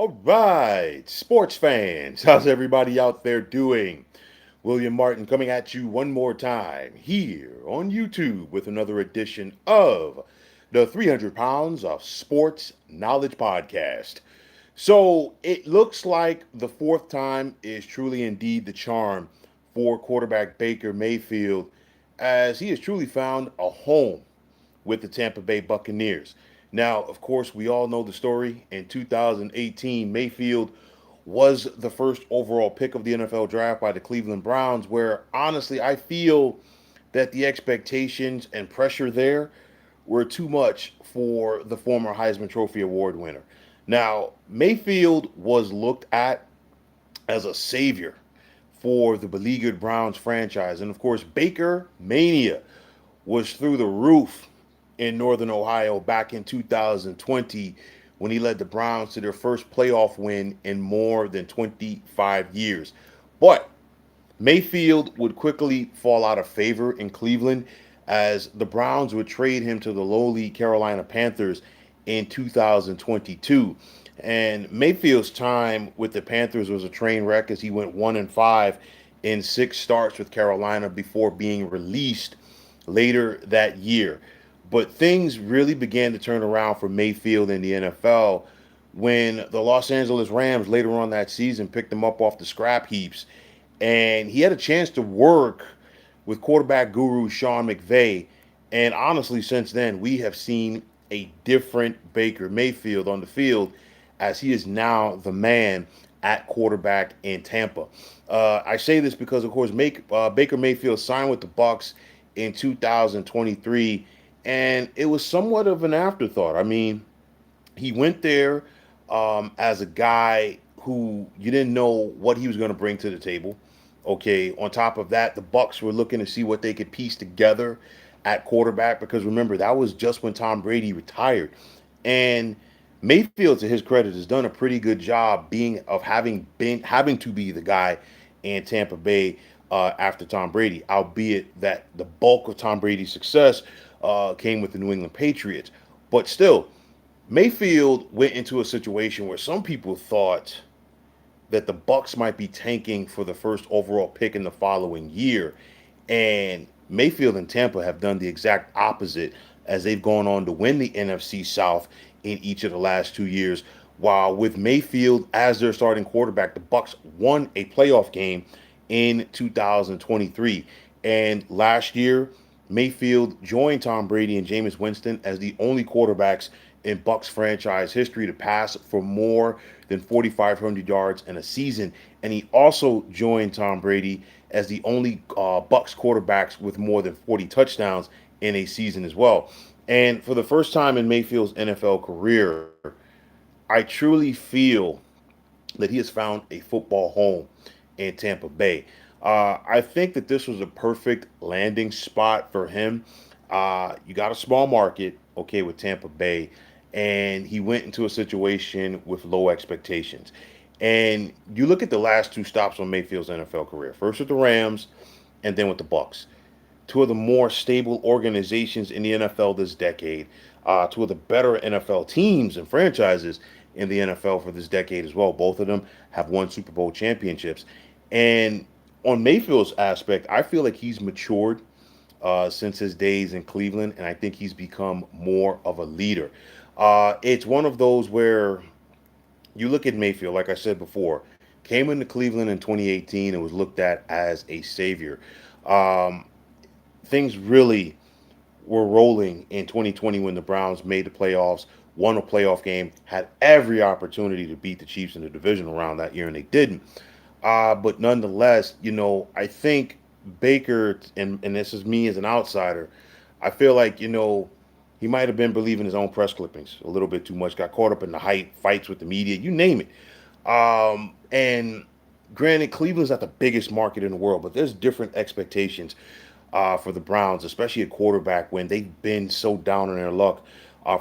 All right, sports fans, how's everybody out there doing? William Martin coming at you one more time here on YouTube with another edition of the 300 Pounds of Sports Knowledge Podcast. So it looks like the fourth time is truly indeed the charm for quarterback Baker Mayfield, as he has truly found a home with the Tampa Bay Buccaneers. Now, of course, we all know the story. In 2018, Mayfield was the first overall pick of the NFL draft by the Cleveland Browns, where honestly, I feel that the expectations and pressure there were too much for the former Heisman Trophy Award winner. Now, Mayfield was looked at as a savior for the beleaguered Browns franchise. And of course, Baker Mania was through the roof in Northern Ohio back in 2020 when he led the Browns to their first playoff win in more than 25 years. But Mayfield would quickly fall out of favor in Cleveland as the Browns would trade him to the lowly Carolina Panthers in 2022. And Mayfield's time with the Panthers was a train wreck as he went 1-5 in 6 starts with Carolina before being released later that year. But things really began to turn around for Mayfield in the NFL when the Los Angeles Rams later on that season picked him up off the scrap heaps. And he had a chance to work with quarterback guru Sean McVay. And honestly, since then, we have seen a different Baker Mayfield on the field as he is now the man at quarterback in Tampa. I say this because, of course, Baker Mayfield signed with the Bucs in 2023, and it was somewhat of an afterthought. I mean, he went there as a guy who you didn't know what he was going to bring to the table. Okay, on top of that, the Bucs were looking to see what they could piece together at quarterback because remember that was just when Tom Brady retired, and Mayfield, to his credit, has done a pretty good job having to be the guy in Tampa Bay after Tom Brady, albeit that the bulk of Tom Brady's success came with the New England Patriots. But still, Mayfield went into a situation where some people thought that the Bucs might be tanking for the first overall pick in the following year, and Mayfield and Tampa have done the exact opposite as they've gone on to win the NFC South in each of the last 2 years. While with Mayfield as their starting quarterback, the Bucs won a playoff game in 2023. And last year, Mayfield joined Tom Brady and Jameis Winston as the only quarterbacks in Bucs franchise history to pass for more than 4,500 yards in a season. And he also joined Tom Brady as the only Bucs quarterbacks with more than 40 touchdowns in a season as well. And for the first time in Mayfield's NFL career, I truly feel that he has found a football home in Tampa Bay. I think that this was a perfect landing spot for him. You got a small market, okay, with Tampa Bay, and he went into a situation with low expectations. And you look at the last 2 stops on Mayfield's NFL career, first with the Rams and then with the Bucs, two of the more stable organizations in the NFL this decade, two of the better NFL teams and franchises in the NFL for this decade as well. Both of them have won Super Bowl championships. And on Mayfield's aspect, I feel like he's matured since his days in Cleveland, and I think he's become more of a leader. It's one of those where you look at Mayfield, like I said before, came into Cleveland in 2018 and was looked at as a savior. Um, Things really were rolling in 2020 when the Browns made the playoffs, won a playoff game, had every opportunity to beat the Chiefs in the divisional round that year, and they didn't. But nonetheless, I think Baker, and this is me as an outsider, I feel like, he might have been believing his own press clippings a little bit too much, got caught up in the hype, fights with the media, you name it. And granted, Cleveland's not the biggest market in the world, but there's different expectations for the Browns, especially at quarterback when they've been so down on their luck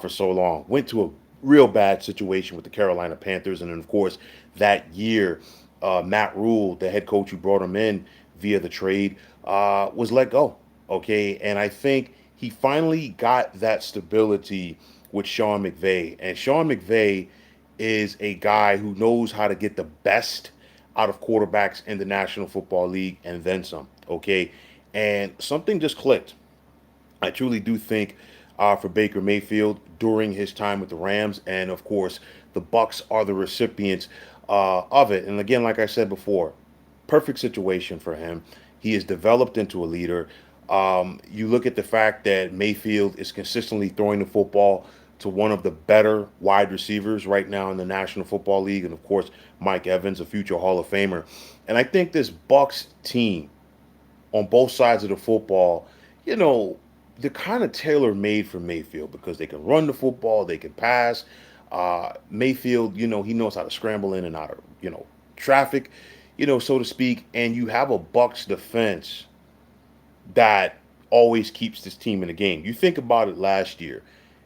for so long. Went to a real bad situation with the Carolina Panthers, and then of course that year, Matt Rule, the head coach who brought him in via the trade, was let go. Okay, and I think he finally got that stability with Sean McVay, and Sean McVay is a guy who knows how to get the best out of quarterbacks in the National Football League and then some. Okay. And something just clicked. I truly do think for Baker Mayfield during his time with the Rams, and of course, the Bucks are the recipients of it. And again, like I said before, perfect situation for him. He is developed into a leader. You look at the fact that Mayfield is consistently throwing the football to one of the better wide receivers right now in the National Football League, and of course, Mike Evans, a future Hall of Famer. And I think this Bucks team on both sides of the football, you know, they're kind of tailor made for Mayfield because they can run the football, they can pass. Mayfield, he knows how to scramble in and out of, traffic, so to speak. And you have a Bucks defense that always keeps this team in the game. You think about it last year.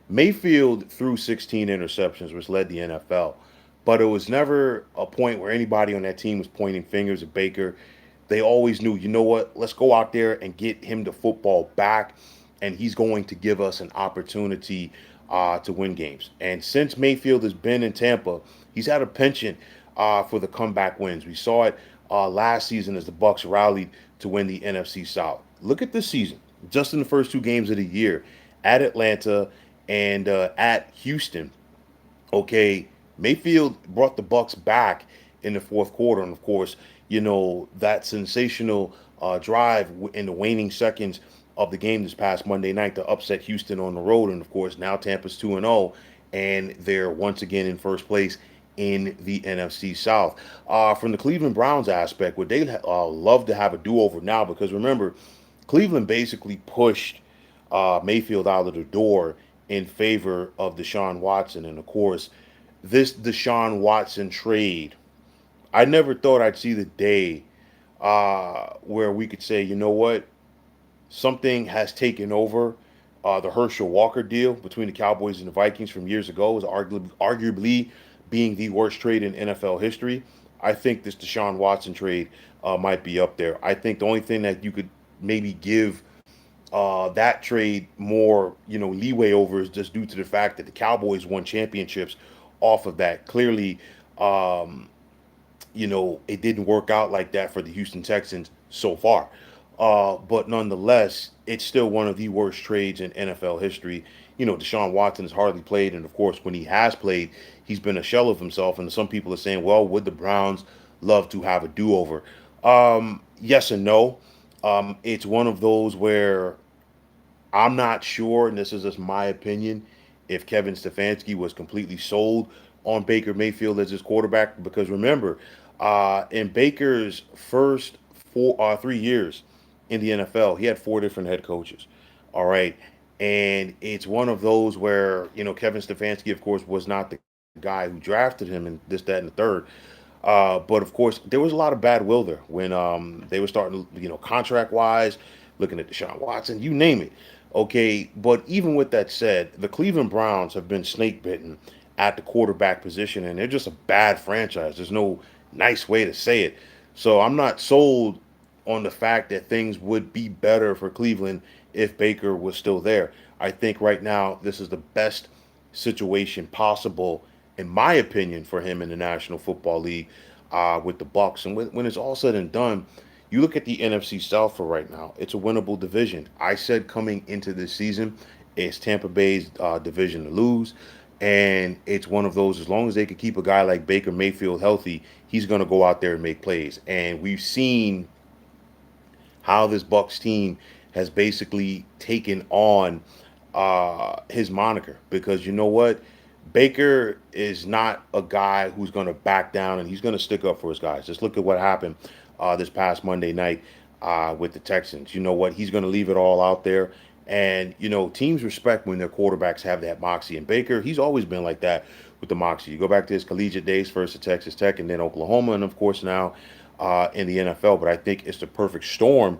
Mayfield threw 16 interceptions, which led the NFL. But it was never a point where anybody on that team was pointing fingers at Baker. They always knew, you know what, let's go out there and get him the football back, and he's going to give us an opportunity to win games. And since Mayfield has been in Tampa, he's had a penchant for the comeback wins. We saw it last season as the Bucks rallied to win the NFC South. Look at this season, just in the first two games of the year, at Atlanta and at Houston. Okay, Mayfield brought the Bucks back in the fourth quarter, and of course, that sensational drive in the waning seconds of the game this past Monday night to upset Houston on the road, and of course now Tampa's 2-0, and they're once again in first place in the NFC South. From the Cleveland Browns aspect, would they love to have a do-over now? Because remember, Cleveland basically pushed Mayfield out of the door in favor of Deshaun Watson. And of course, this Deshaun Watson trade, I never thought I'd see the day where we could say, you know what, something has taken over. The Herschel Walker deal between the Cowboys and the Vikings from years ago was arguably being the worst trade in NFL history. I think this Deshaun Watson trade might be up there. I think the only thing that you could maybe give that trade more, leeway over is just due to the fact that the Cowboys won championships off of that. Clearly, it didn't work out like that for the Houston Texans so far. But nonetheless, it's still one of the worst trades in NFL history. Deshaun Watson has hardly played, and of course, when he has played, he's been a shell of himself. And some people are saying, well, would the Browns love to have a do-over? Yes and no. It's one of those where I'm not sure, and this is just my opinion, if Kevin Stefanski was completely sold on Baker Mayfield as his quarterback. Because remember, in Baker's first 3 years in the NFL, he had four different head coaches. All right. And it's one of those where, Kevin Stefanski, of course, was not the guy who drafted him and this, that, and the third. But of course, there was a lot of bad will there when they were starting, contract wise, looking at Deshaun Watson, you name it. Okay. But even with that said, the Cleveland Browns have been snake bitten at the quarterback position, and they're just a bad franchise. There's no nice way to say it. So I'm not sold on the fact that things would be better for Cleveland if Baker was still there. I think right now this is the best situation possible, in my opinion, for him in the National Football League with the Bucks. And when it's all said and done, you look at the NFC South for right now, it's a winnable division. I said coming into this season, it's Tampa Bay's division to lose. And it's one of those, as long as they could keep a guy like Baker Mayfield healthy, he's going to go out there and make plays. And we've seen how this Bucks team has basically taken on his moniker. Because you know what? Baker is not a guy who's going to back down, and he's going to stick up for his guys. Just look at what happened this past Monday night with the Texans. You know what? He's going to leave it all out there. And, teams respect when their quarterbacks have that moxie. And Baker, he's always been like that with the moxie. You go back to his collegiate days, first at Texas Tech and then Oklahoma, and of course now in the NFL. But I think it's the perfect storm,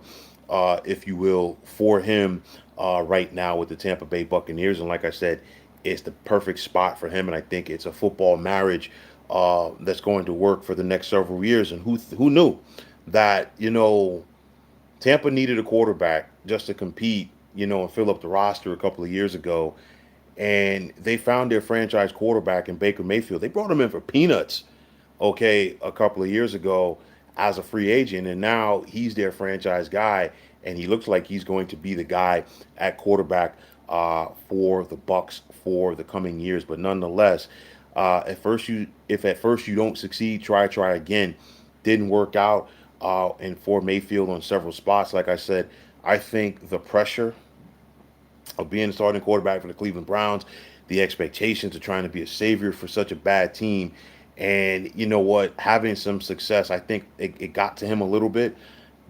if you will, for him right now with the Tampa Bay Buccaneers. And like I said, it's the perfect spot for him. And I think it's a football marriage that's going to work for the next several years. And who knew that, Tampa needed a quarterback just to compete, and fill up the roster a couple of years ago. and they found their franchise quarterback in Baker Mayfield. They brought him in for peanuts, okay, a couple of years ago as a free agent, and now he's their franchise guy, and he looks like he's going to be the guy at quarterback for the Bucks for the coming years. But nonetheless, if at first you don't succeed, try again. Didn't work out, and for Mayfield on several spots. Like I said, I think the pressure of being the starting quarterback for the Cleveland Browns, the expectations of trying to be a savior for such a bad team. And you know what? Having some success, I think it got to him a little bit,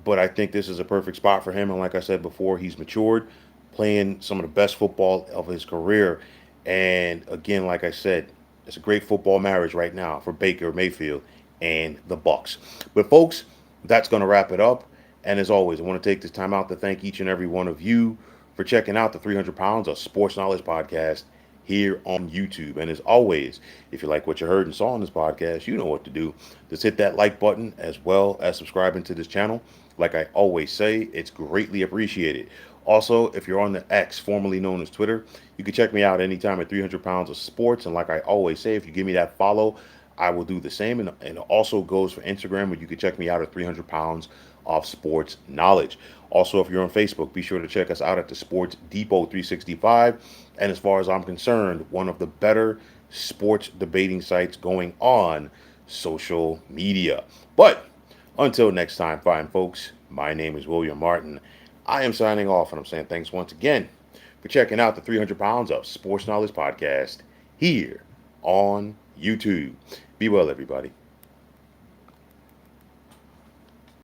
but I think this is a perfect spot for him. And like I said before, he's matured, playing some of the best football of his career. And again, like I said, it's a great football marriage right now for Baker Mayfield and the Bucks. But folks, that's going to wrap it up. And as always, I want to take this time out to thank each and every one of you for checking out the 300 Pounds of Sports Knowledge podcast here on YouTube. And as always, if you like what you heard and saw on this podcast, you know what to do. Just hit that like button as well as subscribing to this channel. Like I always say, it's greatly appreciated. Also, if you're on the X, formerly known as Twitter, you can check me out anytime at 300 Pounds of Sports. And like I always say, if you give me that follow, I will do the same. And it also goes for Instagram, where you can check me out at 300 Pounds of Sports Knowledge. Also, if you're on Facebook, be sure to check us out at the Sports Depot 365. And as far as I'm concerned, one of the better sports debating sites going on social media. But until next time, fine folks, my name is William Martin. I am signing off, and I'm saying thanks once again for checking out the 300 Pounds of Sports Knowledge podcast here on YouTube. Be well, everybody.